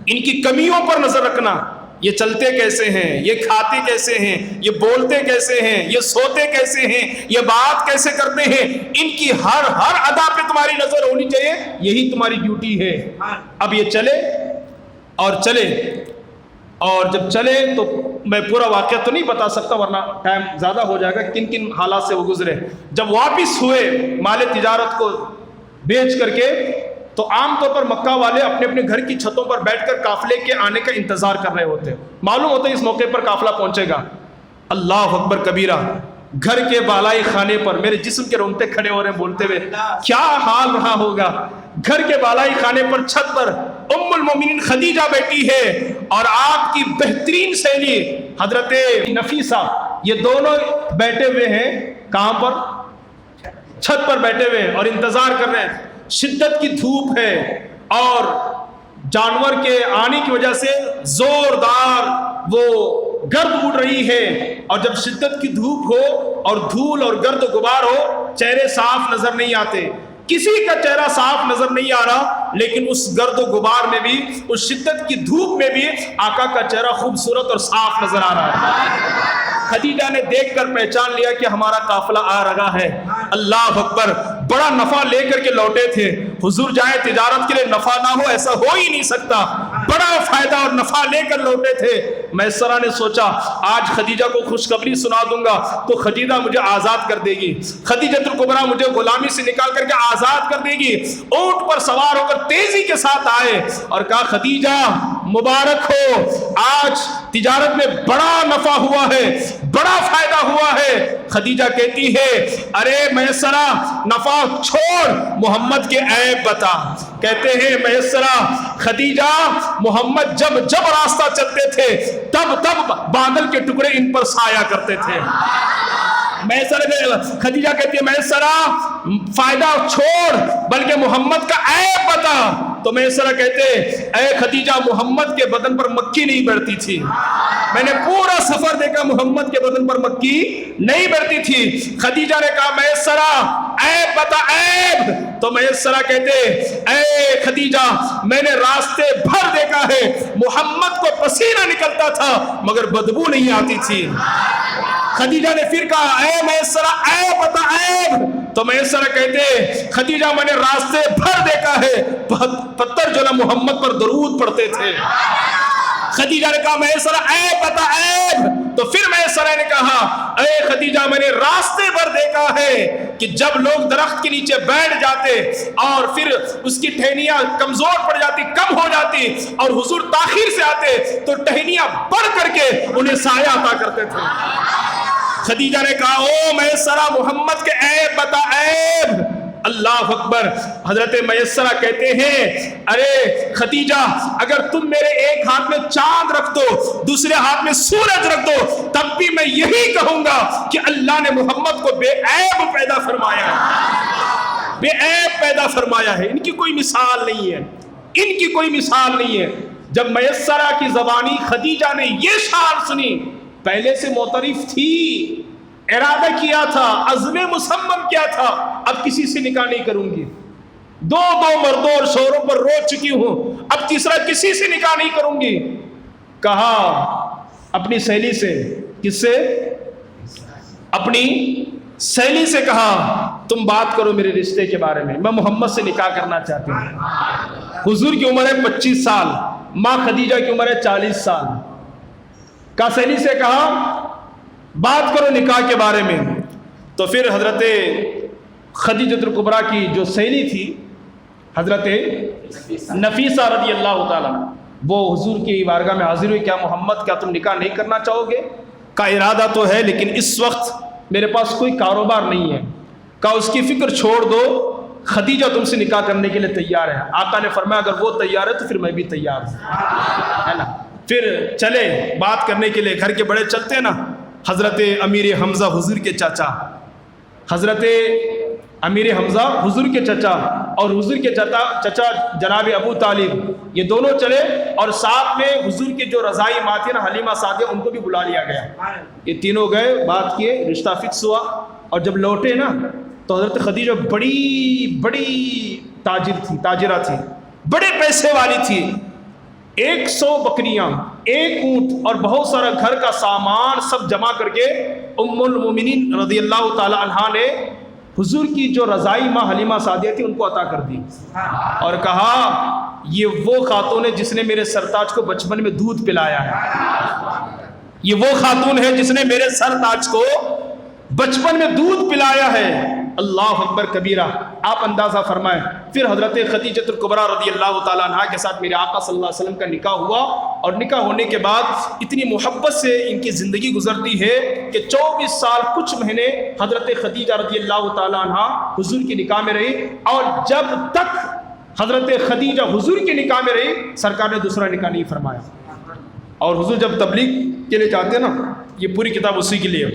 ان کی کمیوں پر نظر رکھنا، یہ چلتے کیسے ہیں، یہ کھاتے کیسے ہیں، یہ بولتے کیسے ہیں، یہ سوتے کیسے ہیں، یہ بات کیسے کرتے ہیں، ان کی ہر ادا پہ تمہاری نظر ہونی چاہیے، یہی تمہاری ڈیوٹی ہے۔ اب یہ چلے، اور جب چلے تو میں پورا واقعہ تو نہیں بتا سکتا ورنہ ٹائم زیادہ ہو جائے گا، کن کن حالات سے وہ گزرے۔ جب واپس ہوئے مال تجارت کو بیچ کر کے، تو عام طور پر مکہ والے اپنے اپنے گھر کی چھتوں پر بیٹھ کر قافلے کے آنے کا انتظار کر رہے ہوتے ہیں، معلوم ہوتا ہے اس موقع پر قافلہ پہنچے گا۔ اللہ اکبر کبیرہ، گھر کے بالائی خانے پر میرے جسم کے رونگٹے کھڑے ہو رہے ہیں بولتے ہوئے، کیا حال رہا ہوگا۔ گھر کے بالائی خانے پر چھت پر ام المومنین خدیجہ بیٹھی ہے اور آپ کی بہترین سہیلی حضرت نفیسہ، یہ دونوں بیٹھے ہوئے ہیں، کہاں پر؟ چھت پر بیٹھے ہوئے اور انتظار کر رہے ہیں۔ شدت کی دھوپ ہے اور جانور کے آنے کی وجہ سے زوردار وہ گرد اڑ رہی ہے، اور جب شدت کی دھوپ ہو اور دھول اور گرد و غبار ہو، چہرے صاف نظر نہیں آتے، کسی کا چہرہ صاف نظر نہیں آ رہا، لیکن اس گرد و غبار میں بھی، اس شدت کی دھوپ میں بھی آقا کا چہرہ خوبصورت اور صاف نظر آ رہا ہے۔ خدیجہ نے دیکھ کر پہچان لیا کہ ہمارا قافلہ آ رہا ہے۔ اللہ اکبر، بڑا نفع لے کر کے لوٹے تھے۔ حضور جائے تجارت کے لیے، نفع نہ ہو ایسا ہو ہی نہیں سکتا، بڑا فائدہ اور نفع لے کر لوٹے تھے۔ میسرہ نے سوچا آج خدیجہ کو خوشخبری سنا دوں گا تو خدیجہ مجھے آزاد کر دے گی، خدیجۃ الکبریٰ مجھے غلامی سے نکال کر کے آزاد کر دے گی۔ اونٹ پر سوار ہو کر تیزی کے ساتھ آئے اور کہا خدیجہ مبارک ہو، آج تجارت میں بڑا نفع ہوا ہے، بڑا فائدہ ہوا ہے۔ خدیجہ کہتی ہے ارے میسرہ نفع چھوڑ، محمد کے عیب بتا۔ کہتے ہیں میسرہ خدیجہ محمد جب جب راستہ چلتے تھے تب تب بادل کے ٹکڑے ان پر سایہ کرتے تھے۔ خدیجہ کہتی ہے میسرہ فائدہ چھوڑ بلکہ محمد کا عیب بتا۔ تو میسرہ کہتے اے خدیجہ محمد کے بدن پر مکھی نہیں بڑھتی تھی، میں نے پورا سفر دیکھا محمد کے بدن پر مکھی نہیں بڑھتی تھی۔ خدیجہ نے کہا میسرہ عیب بتا عیب۔ تو میسرہ کہتے اے خدیجہ میں نے راستے بھر دیکھا ہے محمد کو پسینہ نکلتا تھا مگر بدبو نہیں آتی تھی۔ خدیجہ نے پھر کہا اے میسرہ عیب بتا عیب۔ تو میسرہ کہتے خدیجہ میں نے راستے بھر دیکھا ہے پتھر جو نا محمد پر درود پڑھتے تھے۔ خدیجہ نے کہا میسرہ عیب بتا عیب۔ تو پھر میسرہ نے کہا اے خدیجہ میں نے راستے پر دیکھا ہے کہ جب لوگ درخت کے نیچے بیٹھ جاتے اور پھر اس کی ٹہنیاں کمزور پڑ جاتی، کم ہو جاتی، اور حضور تاخیر سے آتے تو ٹہنیاں بڑھ کر کے انہیں سایہ عطا کرتے تھے۔ خدیجہ نے کہا او میسرہ محمد کے عیب بتا عیب۔ اللہ اکبر۔ حضرت میسرہ کہتے ہیں ارے خدیجہ اگر تم میرے ایک ہاتھ میں چاند رکھ دو دوسرے ہاتھ میں سورج رکھ دو تب بھی میں یہی کہوں گا کہ اللہ نے محمد کو بے عیب پیدا فرمایا ہے، بے عیب پیدا فرمایا ہے۔ ان کی کوئی مثال نہیں ہے، ان کی کوئی مثال نہیں ہے۔ جب میسرہ کی زبانی خدیجہ نے یہ شعر سنی، پہلے سے معترف تھی، ارادہ کیا تھا، عزم مصمم کیا تھا اب کسی سے نکاح نہیں کروں گی، دو مردوں اور شوہروں پر رو چکی ہوں، اب تیسرا کسی سے نکاح نہیں کروں گی۔ کہا اپنی سہیلی سے، کس سے؟ اپنی سہیلی سے کہا تم بات کرو میرے رشتے کے بارے میں محمد سے نکاح کرنا چاہتی ہوں۔ حضور کی عمر ہے 25 سال، ماں خدیجہ کی عمر ہے 40 سال۔ کا سہیلی سے کہا بات کرو نکاح کے بارے میں۔ تو پھر حضرت خدیجۃ الکبریٰ کی جو سہیلی تھی حضرت نفیسہ رضی اللہ تعالیٰ، وہ حضور کی بارگاہ میں حاضر ہوئی، کیا محمد کیا تم نکاح نہیں کرنا چاہو گے؟ کا ارادہ تو ہے لیکن اس وقت میرے پاس کوئی کاروبار نہیں ہے۔ کہا اس کی فکر چھوڑ دو، خدیجہ تم سے نکاح کرنے کے لیے تیار ہے۔ آقا نے فرمایا اگر وہ تیار ہے تو پھر میں بھی تیار ہوں، ہے نا۔ پھر چلے بات کرنے کے لیے، گھر کے بڑے چلتے ہیں نا۔ حضرت امیر حمزہ حضور کے چاچا، حضرت امیر حمزہ حضور کے چچا اور حضور کے چچا جناب ابو طالب، یہ دونوں چلے اور ساتھ میں حضور کے جو رضائی ماں تھی نا حلیمہ سعدیہ، ان کو بھی بلا لیا گیا۔ یہ تینوں گئے، بات کیے، رشتہ فکس ہوا، اور جب لوٹے نا تو حضرت خدیجہ بڑی تاجرہ تھی، بڑے پیسے والی تھی۔ 100 بکریاں، 1 اونٹ اور بہت سارا گھر کا سامان سب جمع کر کے ام المومنین رضی اللہ تعالی عنہا نے حضور کی جو رضائی ماں حلیمہ سعدیہ تھی ان کو عطا کر دی، اور کہا یہ وہ خاتون ہے جس نے میرے سرتاج کو بچپن میں دودھ پلایا ہے، یہ وہ خاتون ہے جس نے میرے سرتاج کو بچپن میں دودھ پلایا ہے۔ اللہ اکبر کبیرہ۔ آپ اندازہ فرمائیں، پھر حضرت خدیجۃ الکبریٰ رضی اللہ تعالیٰ عنہا کے ساتھ میرے آقا صلی اللہ علیہ وسلم کا نکاح ہوا، اور نکاح ہونے کے بعد اتنی محبت سے ان کی زندگی گزرتی ہے کہ 24 سال کچھ مہینے حضرت خدیجہ رضی اللہ تعالیٰ عنہا حضور کی نکاح میں رہی، اور جب تک حضرت خدیجہ حضور کی نکاح میں رہی سرکار نے دوسرا نکاح نہیں فرمایا۔ اور حضور جب تبلیغ کے لیے جاتے ہیں نا، یہ پوری کتاب اسی کے لیے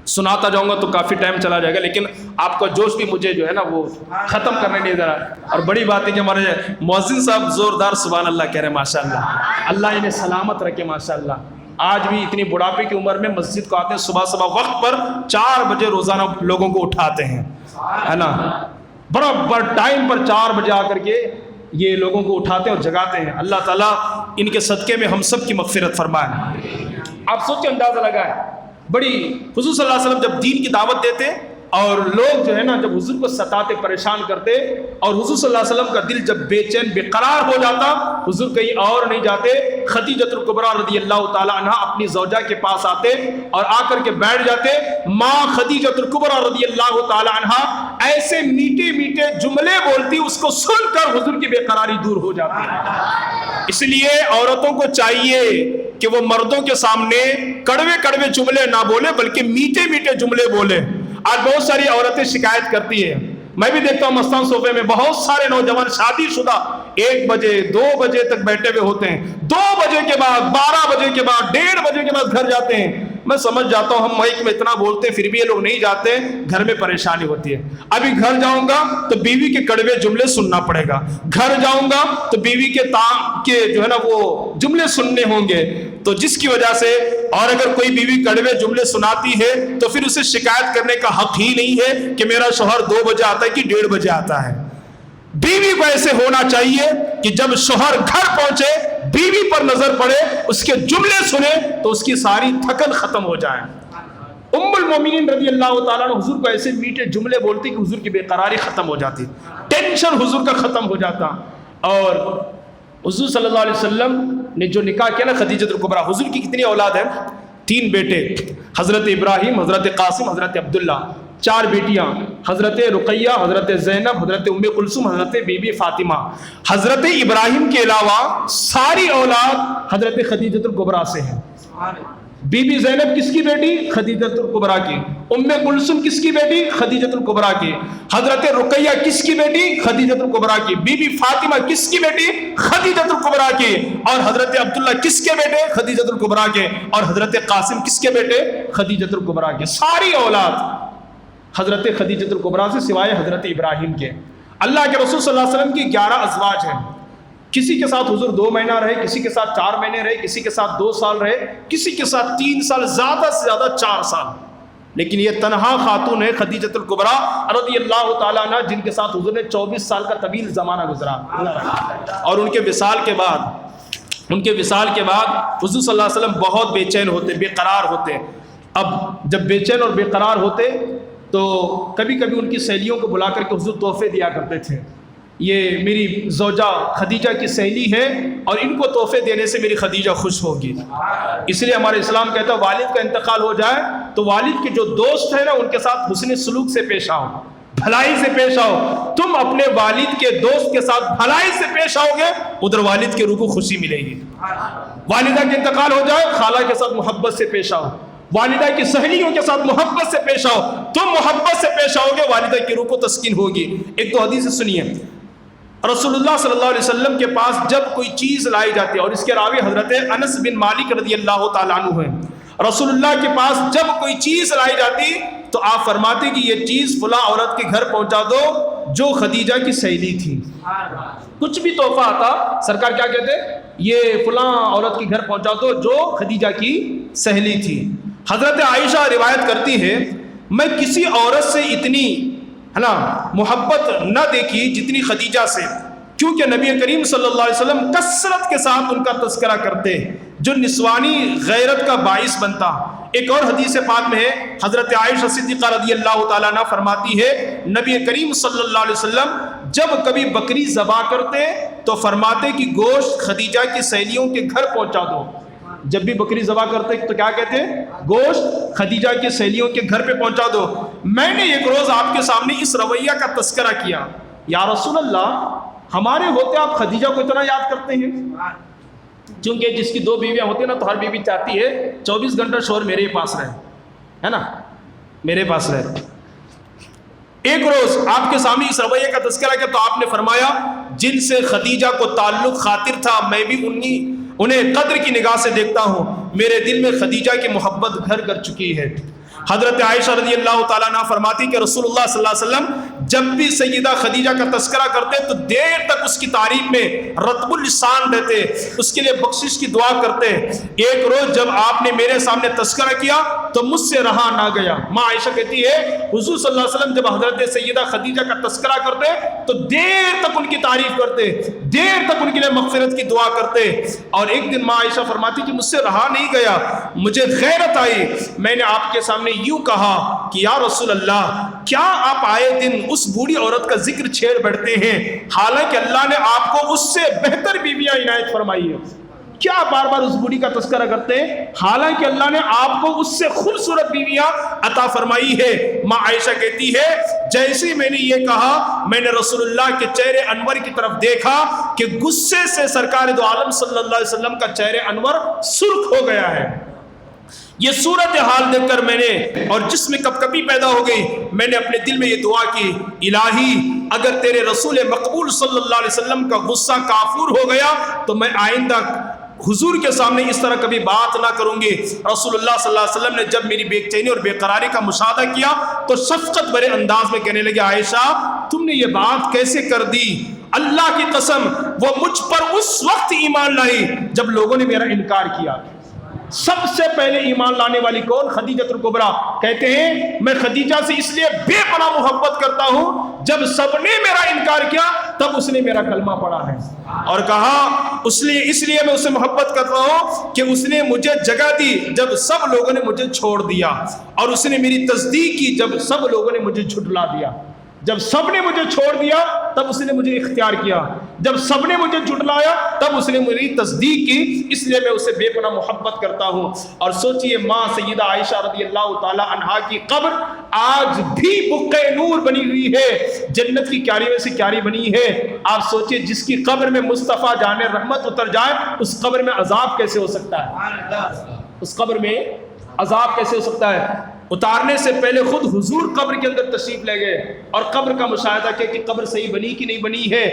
سناتا جاؤں گا تو کافی ٹائم چلا جائے گا، لیکن آپ کا جوش بھی مجھے جو ہے نا وہ ختم کرنے نہیں دے رہا۔ اور بڑی بات ہے کہ ہمارے مؤذن صاحب زوردار سبحان اللہ کہہ رہے ہیں، ماشاء اللہ، اللہ انہیں سلامت رکھے، ماشاء اللہ۔ آج بھی اتنی بڑھاپے کی عمر میں مسجد کو آتے ہیں، صبح صبح وقت پر 4 بجے روزانہ لوگوں کو اٹھاتے ہیں، ہے نا، برابر ٹائم پر 4 بجے آ کر کے یہ لوگوں کو اٹھاتے ہیں اور جگاتے ہیں۔ اللہ تعالیٰ ان کے صدقے میں ہم سب کی مغفرت فرمائے۔ آپ سوچیں، اندازہ لگائیں، بڑی حضور صلی اللہ علیہ وسلم جب دین کی دعوت دیتے اور لوگ جو ہے نا جب حضور کو ستاتے پریشان کرتے، اور حضور صلی اللہ علیہ وسلم کا دل جب بے چین بے قرار ہو جاتا، حضور کہیں اور نہیں جاتے، خدیجۃ الکبریٰ رضی اللہ تعالی عنہ اپنی زوجہ کے پاس آتے اور آ کر کے بیٹھ جاتے۔ ماں خدیجۃ الکبریٰ رضی اللہ تعالی عنہ ایسے میٹھے میٹھے جملے بولتی، اس کو سن کر حضور کی بے قراری دور ہو جاتی۔ اس لیے عورتوں کو چاہیے کہ وہ مردوں کے سامنے کڑوے کڑوے جملے نہ بولے بلکہ میٹھے میٹھے جملے بولے۔ آج بہت ساری عورتیں شکایت کرتی ہیں، میں بھی دیکھتا ہوں مستان صوفے میں بہت سارے نوجوان شادی شدہ 1 بجے 2 بجے تک بیٹھے ہوئے ہوتے ہیں، 2 بجے کے بعد 12 بجے کے بعد 1:30 بجے کے بعد گھر جاتے ہیں۔ میں سمجھ جاتا ہوں ہم مائک میں اتنا بولتے ہیں پھر بھی یہ لوگ نہیں جاتے، گھر میں پریشانی ہوتی ہے۔ ابھی گھر جاؤں گا تو بیوی کے کڑوے جملے سننا پڑے گا، گھر جاؤں گا تو بیوی کے جو ہے نا وہ جملے سننے ہوں گے، تو جس کی وجہ سے، اور اگر کوئی بیوی کڑوے جملے سناتی ہے تو پھر اسے شکایت کرنے کا حق ہی نہیں ہے کہ میرا شوہر 2 بجے آتا ہے کہ 1:30 بجے آتا ہے۔ بیوی کو ایسے ہونا چاہیے کہ جب شوہر گھر پہنچے بیوی پر نظر پڑے، اس کے جملے سنے تو اس کی ساری تھکن ختم ہو جائے۔ ام المومنین رضی اللہ تعالیٰ عنہ حضور کو ایسے میٹھے جملے بولتی کہ حضور کی بے قراری ختم ہو جاتی، ٹینشن حضور کا ختم ہو جاتا۔ اور حضور صلی اللہ علیہ وسلم نے جو نکاح کیا نا خدیجۃ الکبریٰ، حضور کی کتنی اولاد ہیں؟ 3 بیٹے، حضرت ابراہیم، حضرت قاسم، حضرت عبداللہ، 4 بیٹیاں، حضرت رقیہ، حضرت زینب، حضرت ام کلثوم، حضرت بی بی فاطمہ۔ حضرت ابراہیم کے علاوہ ساری اولاد حضرت خدیجۃ الکبریٰ سے ہیں۔ بی بی زینب کس کی بیٹی؟ خدیجۃ الکبریٰ کی۔ ام کلثوم کس کی بیٹی؟ خدیجۃ الکبریٰ کی۔ حضرت رقیہ کس کی بیٹی؟ خدیجۃ الکبریٰ کی۔ بی بی فاطمہ کس کی بیٹی؟ خدیجۃ الکبریٰ کی۔ اور حضرت عبداللہ کس کے بیٹے؟ خدیجۃ الکبریٰ کے۔ اور حضرت قاسم کس کے بیٹے؟ خدیجۃ الکبریٰ کے۔ ساری اولاد حضرت خدیجۃ الکبریٰ سے سوائے حضرت ابراہیم کے۔ اللہ کے رسول صلی اللہ علیہ وسلم کی 11 ازواج ہیں۔ کسی کے ساتھ حضور 2 مہینہ رہے، کسی کے ساتھ 4 مہینے رہے، کسی کے ساتھ 2 سال رہے، کسی کے ساتھ 3 سال، زیادہ سے زیادہ 4 سال۔ لیکن یہ تنہا خاتون ہے خدیجۃ الکبریٰ رضی اللہ تعالیٰ عنہ، جن کے ساتھ حضور نے 24 سال کا طویل زمانہ گزرا۔ اور ان کے وصال کے بعد حضور صلی اللہ علیہ وسلم بہت بے چین ہوتے، بے قرار ہوتے۔ اب جب بے چین اور بے قرار ہوتے تو کبھی کبھی ان کی سہیلیوں کو بلا کر کے حضور تحفے دیا کرتے تھے۔ یہ میری زوجہ خدیجہ کی سہیلی ہے اور ان کو تحفے دینے سے میری خدیجہ خوش ہوگی۔ اس لیے ہمارے اسلام کہتا ہے والد کا انتقال ہو جائے تو والد کے جو دوست ہیں نا ان کے ساتھ حسن سلوک سے پیش آؤ، بھلائی سے پیش آؤ۔ تم اپنے والد کے دوست کے ساتھ بھلائی سے پیش آؤ گے، ادھر والد کے روح کو خوشی ملے گی۔ والدہ کے انتقال ہو جائے، خالہ کے ساتھ محبت سے پیش آؤ، والدہ کی سہیلیوں کے ساتھ محبت سے پیش آؤ، تم محبت سے پیش آؤ گے، والدہ کی روح کو تسکین ہوگی۔ ایک تو حدیث سنیے، رسول اللہ صلی اللہ علیہ وسلم کے پاس جب کوئی چیز لائی جاتی ہے، اور اس کے راوی حضرت انس بن مالک رضی اللہ تعالیٰ عنہ ہیں، رسول اللہ کے پاس جب کوئی چیز لائی جاتی تو آپ فرماتے کہ یہ چیز فلاں عورت کے گھر پہنچا دو جو خدیجہ کی سہیلی تھی۔ کچھ بھی تحفہ آتا سرکار کیا کہتے؟ یہ فلاں عورت کے گھر پہنچا دو جو خدیجہ کی سہیلی تھی۔ حضرت عائشہ روایت کرتی ہے میں کسی عورت سے اتنی محبت نہ دیکھی جتنی خدیجہ سے، کیونکہ نبی کریم صلی اللہ علیہ وسلم کثرت کے ساتھ ان کا تذکرہ کرتے جو نسوانی غیرت کا باعث بنتا۔ ایک اور حدیث پاک میں ہے، حضرت عائشہ صدیقہ رضی اللہ تعالیٰ عنہ فرماتی ہے نبی کریم صلی اللہ علیہ وسلم جب کبھی بکری ذبح کرتے تو فرماتے کہ گوشت خدیجہ کی سہیلیوں کے گھر پہنچا دو۔ جب بھی بکری ذبح کرتے تو کیا کہتے ہیں؟ گوشت خدیجہ کی سہیلیوں کے گھر پہ پہنچا دو۔ میں نے ایک روز آپ کے سامنے اس رویہ کا تذکرہ کیا، یا رسول اللہ ہمارے ہوتے آپ خدیجہ کو اتنا یاد کرتے ہیں؟ چونکہ جس کی 2 بیویاں ہوتی ہیں نا تو ہر بیوی چاہتی ہے 24 گھنٹہ شوہر میرے پاس رہے، ہے نا، میرے پاس رہے۔ ایک روز آپ کے سامنے اس رویہ کا تذکرہ کیا تو آپ نے فرمایا جن سے خدیجہ کو تعلق خاطر تھا میں بھی انہیں قدر کی نگاہ سے دیکھتا ہوں، میرے دل میں خدیجہ کی محبت گھر کر چکی ہے۔ حضرت عائشہ رضی اللہ تعالیٰ عنہ فرماتی کہ رسول اللہ صلی اللہ علیہ وسلم جب بھی سیدہ خدیجہ کا تذکرہ کرتے تو دیر تک اس کی تعریف میں رطب اللسان رہتے، اس کے لیے بخشش کی دعا کرتے۔ ایک روز جب آپ نے میرے سامنے تذکرہ کیا تو مجھ سے رہا نہ گیا۔ ماں عائشہ کہتی ہے حضور صلی اللہ علیہ وسلم جب حضرت سیدہ خدیجہ کا تذکرہ کرتے تو دیر تک ان کی تعریف کرتے، دیر تک ان کے لیے مغفرت کی دعا کرتے۔ اور ایک دن ماں عائشہ فرماتی کہ مجھ سے رہا نہیں گیا، مجھے غیرت آئی، میں نے آپ کے سامنے یوں کہا کہ یا رسول اللہ، کیا آپ آئے دن اس بوڑھی عورت کا ذکر چھیڑ بیٹھتے ہیں حالانکہ اللہ نے آپ کو اس سے بہتر بیویاں عنایت فرمائی ہے؟ کیا بار بار اس بوڑھی کا تذکرہ کرتے ہیں حالانکہ اللہ نے آپ کو اس سے خوبصورت بیویاں عطا فرمائی ہے؟ ماں عائشہ کہتی ہے جیسے میں نے یہ کہا میں نے رسول اللہ کے چہرے انور کی طرف دیکھا کہ غصے سے سرکار دو عالم صلی اللہ علیہ وسلم کا چہرے انور سرخ ہو گیا ہے۔ یہ صورتحال دیکھ کر میں نے اور جس میں کپ کپی پیدا ہو گئی، میں نے اپنے دل میں یہ دعا کی الہی اگر تیرے رسول مقبول صلی اللہ علیہ وسلم کا غصہ کافور ہو گیا تو میں آئندہ حضور کے سامنے اس طرح کبھی بات نہ کروں گی۔ رسول اللہ صلی اللہ علیہ وسلم نے جب میری بے چینی اور بے قراری کا مشاہدہ کیا تو شفقت بھرے انداز میں کہنے لگے عائشہ تم نے یہ بات کیسے کر دی؟ اللہ کی قسم وہ مجھ پر اس وقت ایمان لائی جب لوگوں نے میرا انکار کیا۔ سب سے پہلے ایمان لانے والی کون؟ خدیجہ الکبریٰ۔ کہتے ہیں میں خدیجہ سے اس لیے بے پناہ محبت کرتا ہوں جب سب نے میرا انکار کیا تب اس نے میرا کلمہ پڑھا ہے، اور کہا اس لیے میں اس سے محبت کرتا ہوں کہ اس نے مجھے جگہ دی جب سب لوگوں نے مجھے چھوڑ دیا، اور اس نے میری تصدیق کی جب سب لوگوں نے مجھے جھٹلا دیا۔ جب سب نے مجھے چھوڑ دیا تب اس نے مجھے اختیار کیا، جب سب نے مجھے جھٹلایا تب اس نے میری تصدیق کی، اس لیے میں اسے بے پناہ محبت کرتا ہوں۔ اور سوچئے ماں سیدہ عائشہ رضی اللہ تعالی عنہا کی قبر آج بھی بقع نور بنی ہوئی ہے، جنت کی کیاری میں سے کیاری بنی ہے۔ آپ سوچئے جس کی قبر میں مصطفیٰ جان رحمت اتر جائے اس قبر میں عذاب کیسے ہو سکتا ہے؟ اس قبر میں عذاب کیسے ہو سکتا ہے؟ اتارنے سے پہلے خود حضور قبر کے اندر تشریف لے گئے اور قبر کا مشاہدہ کیا کہ قبر صحیح بنی کہ نہیں بنی ہے۔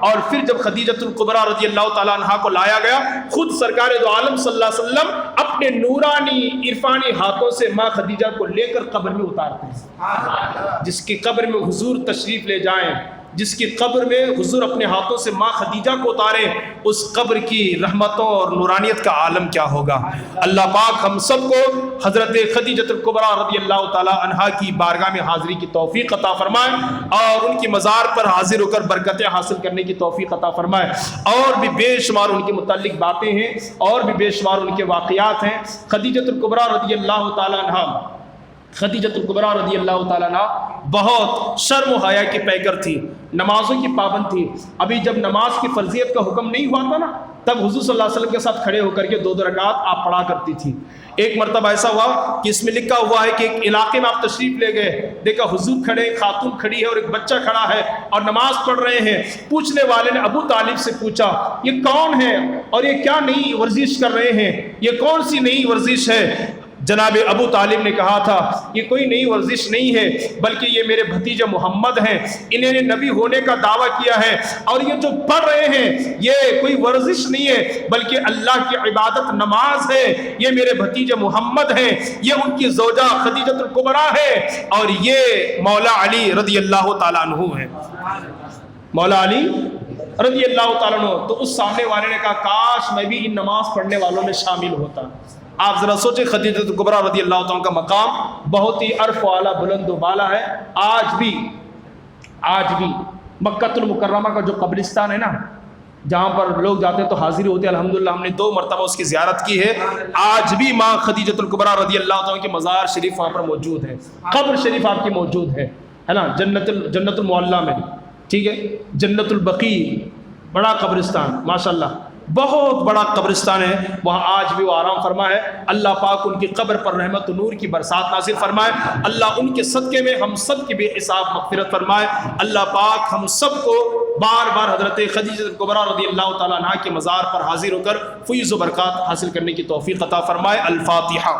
اور پھر جب خدیجہ الکبریٰ رضی اللہ تعالیٰ عنہا کو لایا گیا، خود سرکار دو عالم صلی اللہ علیہ وسلم اپنے نورانی عرفانی ہاتھوں سے ماں خدیجہ کو لے کر قبر میں اتارتے ہیں۔ جس کی قبر میں حضور تشریف لے جائیں، جس کی قبر میں حضور اپنے ہاتھوں سے ماں خدیجہ کو اتارے، اس قبر کی رحمتوں اور نورانیت کا عالم کیا ہوگا۔ اللہ پاک ہم سب کو حضرت خدیجہ الکبریٰ رضی اللہ تعالی عنہا کی بارگاہ میں حاضری کی توفیق عطا فرمائے اور ان کی مزار پر حاضر ہو کر برکتیں حاصل کرنے کی توفیق عطا فرمائے۔ اور بھی بے شمار ان کے متعلق باتیں ہیں اور بھی بے شمار ان کے واقعات ہیں۔ خدیجہ الکبریٰ رضی اللہ تعالی عنہا، خدیجہ الکبریٰ رضی اللہ تعالیٰ عنہ بہت شرم و حیا کی پیکر تھی، نمازوں کی پابند تھی۔ ابھی جب نماز کی فرضیت کا حکم نہیں ہوا تھا نا تب حضور صلی اللہ علیہ وسلم کے ساتھ کھڑے ہو کر کے 2 رکعت آپ پڑھا کرتی تھی۔ ایک مرتبہ ایسا ہوا کہ اس میں لکھا ہوا ہے کہ ایک علاقے میں آپ تشریف لے گئے، دیکھا حضور کھڑے، خاتون کھڑی ہے اور ایک بچہ کھڑا ہے اور نماز پڑھ رہے ہیں۔ پوچھنے والے نے ابو طالب سے پوچھا یہ کون ہے اور یہ کیا نئی ورزش کر رہے ہیں، یہ کون سی نئی ورزش ہے؟ جناب ابو طالب نے کہا تھا یہ کوئی نئی ورزش نہیں ہے بلکہ یہ میرے بھتیجے محمد ہیں، انہوں نے نبی ہونے کا دعویٰ کیا ہے، اور یہ جو پڑھ رہے ہیں یہ کوئی ورزش نہیں ہے بلکہ اللہ کی عبادت نماز ہے۔ یہ میرے بھتیجے محمد ہیں، یہ ان کی زوجہ خدیجہ الکبریٰ ہے، اور یہ مولا علی رضی اللہ تعالیٰ عنہ ہے۔ مولا علی رضی اللہ تعالیٰ عنہ۔ تو اس سامنے والے نے کہا کاش میں بھی ان نماز پڑھنے والوں میں شامل ہوتا۔ آپ ذرا سوچیں خدیجہ الکبریٰ رضی اللہ تعالیٰ کا مقام بہت ہی عرف والا بلند و بالا ہے۔ آج بھی مکہ المکرمہ کا جو قبرستان ہے نا جہاں پر لوگ جاتے ہیں تو حاضری ہوتے ہیں، الحمدللہ ہم نے 2 مرتبہ اس کی زیارت کی ہے۔ آج بھی ماں خدیجہ الکبریٰ رضی اللہ تعالیٰ کے مزار شریف وہاں پر موجود ہے، قبر شریف آپ کی موجود ہے نا، جنت المعلیٰ میں، ٹھیک ہے، جنت البقیع، بڑا قبرستان ماشاءاللہ، بہت بڑا قبرستان ہے، وہاں آج بھی وہ آرام فرما ہے۔ اللہ پاک ان کی قبر پر رحمت و نور کی برسات نازل فرمائے، اللہ ان کے صدقے میں ہم سب کی بے حساب مغفرت فرمائے۔ اللہ پاک ہم سب کو بار بار حضرت خدیجہ الکبریٰ رضی اللہ تعالیٰ عنہ کے مزار پر حاضر ہو کر فیض و برکات حاصل کرنے کی توفیق عطا فرمائے۔ الفاتحہ۔